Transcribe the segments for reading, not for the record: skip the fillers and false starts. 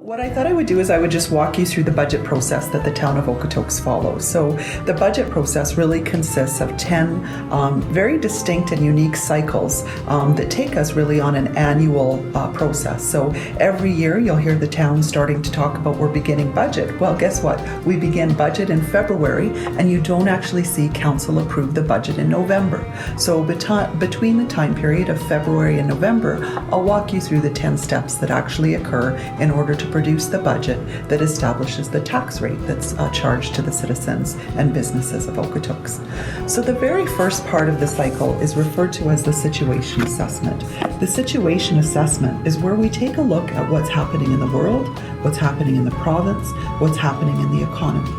What I thought I would do is I would just walk you through the budget process that the Town of Okotoks follows. So the budget process really consists of 10 very distinct and unique cycles that take us really on an annual process. So every year you'll hear the town starting to talk about we're beginning budget. Well, guess what? We begin budget in February and you don't actually see council approve the budget in November. So between the time period of February and November, I'll walk you through the 10 steps that actually occur in order to produce the budget that establishes the tax rate that's charged to the citizens and businesses of Okotoks. So the very first part of the cycle is referred to as the situation assessment. The situation assessment is where we take a look at what's happening in the world, what's happening in the province, what's happening in the economy.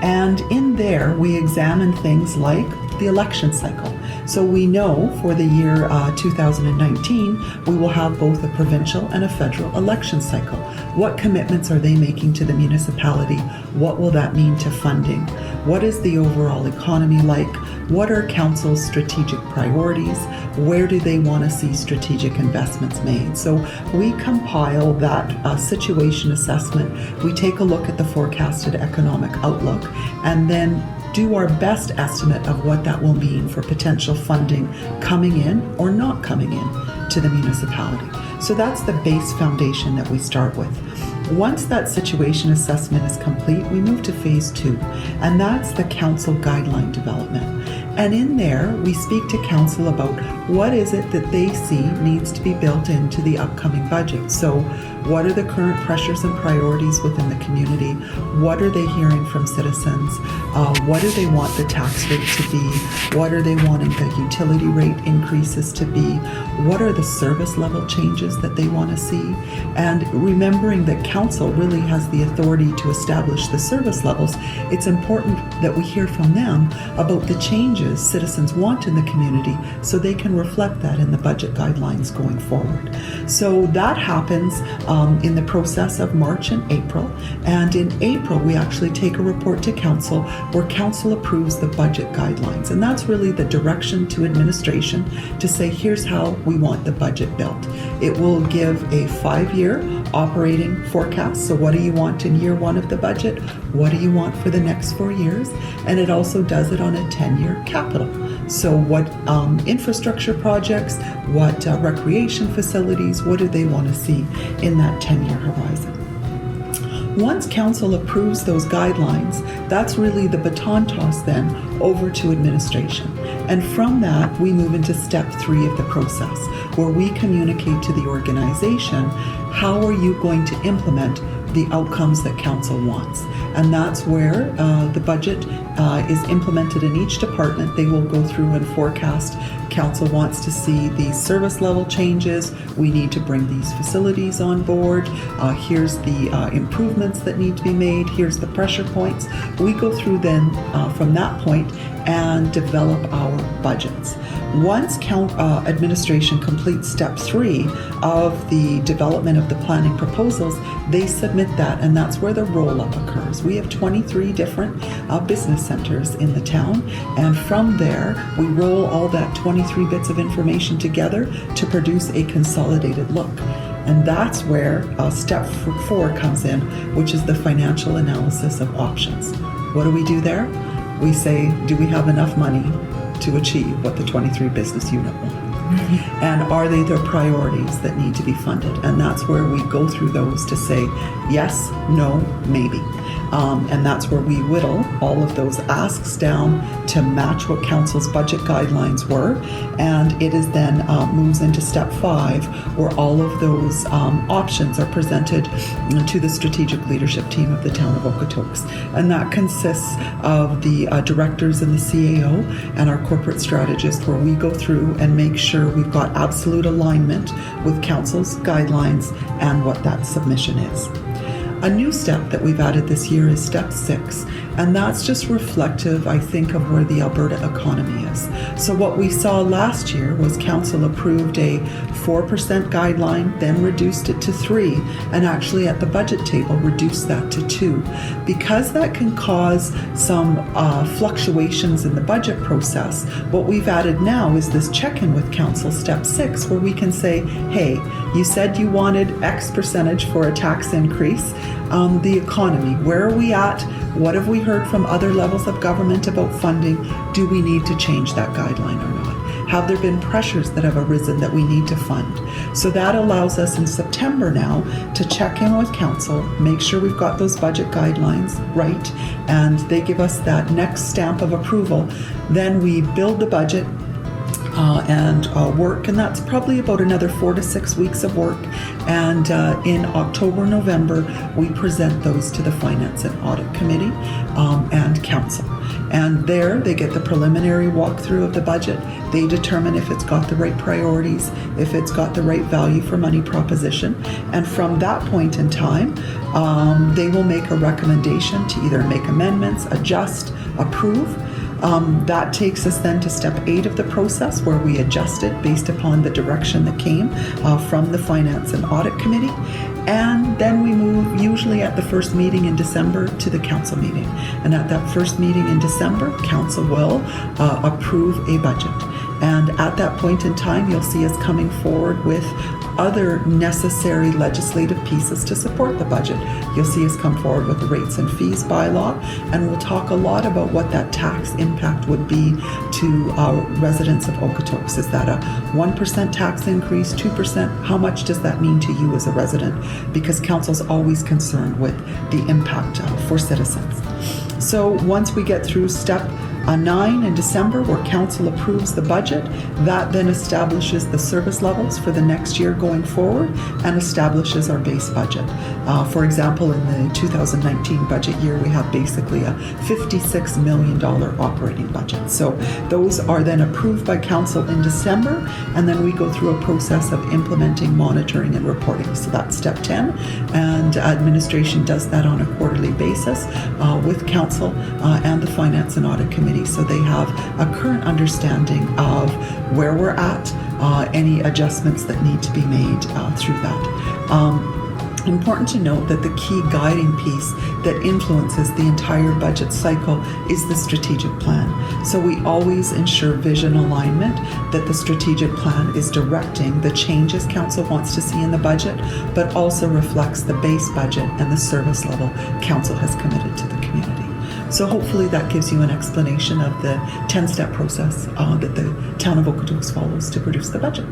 And in there, we examine things like the election cycle. So we know for the year 2019, we will have both a provincial and a federal election cycle. What commitments are they making to the municipality? What will that mean to funding? What is the overall economy like? What are council's strategic priorities? Where do they want to see strategic investments made? So we compile that situation assessment. We take a look at the forecasted economic outlook and then do our best estimate of what that will mean for potential funding coming in or not coming in to the municipality. So that's the base foundation that we start with. Once that situation assessment is complete, we move to phase 2, and that's the council guideline development. And in there, we speak to council about what is it that they see needs to be built into the upcoming budget. So what are the current pressures and priorities within the community? What are they hearing from citizens? What do they want the tax rate to be? What are they wanting the utility rate increases to be? What are the service level changes that they want to see? And remembering that council really has the authority to establish the service levels, it's important that we hear from them about the changes citizens want in the community so they can reflect that in the budget guidelines going forward. So that happens in the process of March and April. And in April, we actually take a report to council where council approves the budget guidelines. And that's really the direction to administration to say, here's how we want the budget built. It will give a 5-year operating forecast. So what do you want in year 1 of the budget? What do you want for the next 4 years? And it also does it on a 10-year capital. So what infrastructure projects, what recreation facilities, what do they want to see in that 10-year horizon? Once council approves those guidelines, that's really the baton toss then over to administration. And from that, we move into step 3 of the process, where we communicate to the organization, how are you going to implement the outcomes that council wants? And that's where the budget is implemented in each department. They will go through and forecast. Council wants to see these service level changes. We need to bring these facilities on board. Here's the improvements that need to be made. Here's the pressure points. We go through then from that point and develop our budgets. Once administration completes step 3 of the development of the planning proposals, they submit that, and that's where the roll-up occurs. We have 23 different business centers in the town, and from there we roll all that 23 bits of information together to produce a consolidated look. And that's where step 4 comes in, which is the financial analysis of options. What do we do there? We say, do we have enough money to achieve what the 23 business unit want? And are they the priorities that need to be funded? And that's where we go through those to say yes, no, maybe. And that's where we whittle all of those asks down to match what council's budget guidelines were. And it is then moves into step 5, where all of those options are presented to the strategic leadership team of the Town of Okotoks. And that consists of the directors and the CAO and our corporate strategist, where we go through and make sure we've got absolute alignment with council's guidelines and what that submission is. A new step that we've added this year is step 6, and that's just reflective, I think, of where the Alberta economy is. So what we saw last year was Council approved a 4% guideline, then reduced it to 3, and actually at the budget table reduced that to 2. Because that can cause some fluctuations in the budget process, what we've added now is this check-in with Council, step 6, where we can say, hey, you said you wanted X percentage for a tax increase. The economy, where are we at? What have we heard from other levels of government about funding? Do we need to change that guideline or not? Have there been pressures that have arisen that we need to fund? So that allows us in September now to check in with Council, make sure we've got those budget guidelines right, and they give us that next stamp of approval. Then we build the budget and work, and that's probably about another 4 to 6 weeks of work. And in October, November, we present those to the Finance and Audit Committee and Council. And there they get the preliminary walkthrough of the budget. They determine if it's got the right priorities, if it's got the right value for money proposition. And from that point in time, they will make a recommendation to either make amendments, adjust, approve. That takes us then to step 8 of the process, where we adjust it based upon the direction that came from the Finance and Audit Committee. And then we move, usually at the first meeting in December, to the Council meeting. And at that first meeting in December, Council will approve a budget. And at that point in time, you'll see us coming forward with other necessary legislative pieces to support the budget. You'll see us come forward with the rates and fees bylaw, and we'll talk a lot about what that tax impact would be to residents of Okotoks. Is that a 1% tax increase, 2%? How much does that mean to you as a resident? Because Council's always concerned with the impact for citizens. So once we get through step 9 in December, where Council approves the budget, that then establishes the service levels for the next year going forward and establishes our base budget. For example, in the 2019 budget year, we have basically a $56 million operating budget. So those are then approved by Council in December, and then we go through a process of implementing, monitoring, and reporting. So that's step 10, and administration does that on a quarterly basis with Council and the Finance and Audit Committee. So they have a current understanding of where we're at, any adjustments that need to be made through that. Important to note that the key guiding piece that influences the entire budget cycle is the strategic plan. So we always ensure vision alignment, that the strategic plan is directing the changes Council wants to see in the budget, but also reflects the base budget and the service level Council has committed to the community. So hopefully that gives you an explanation of the 10-step process that the Town of Okotoks follows to produce the budget.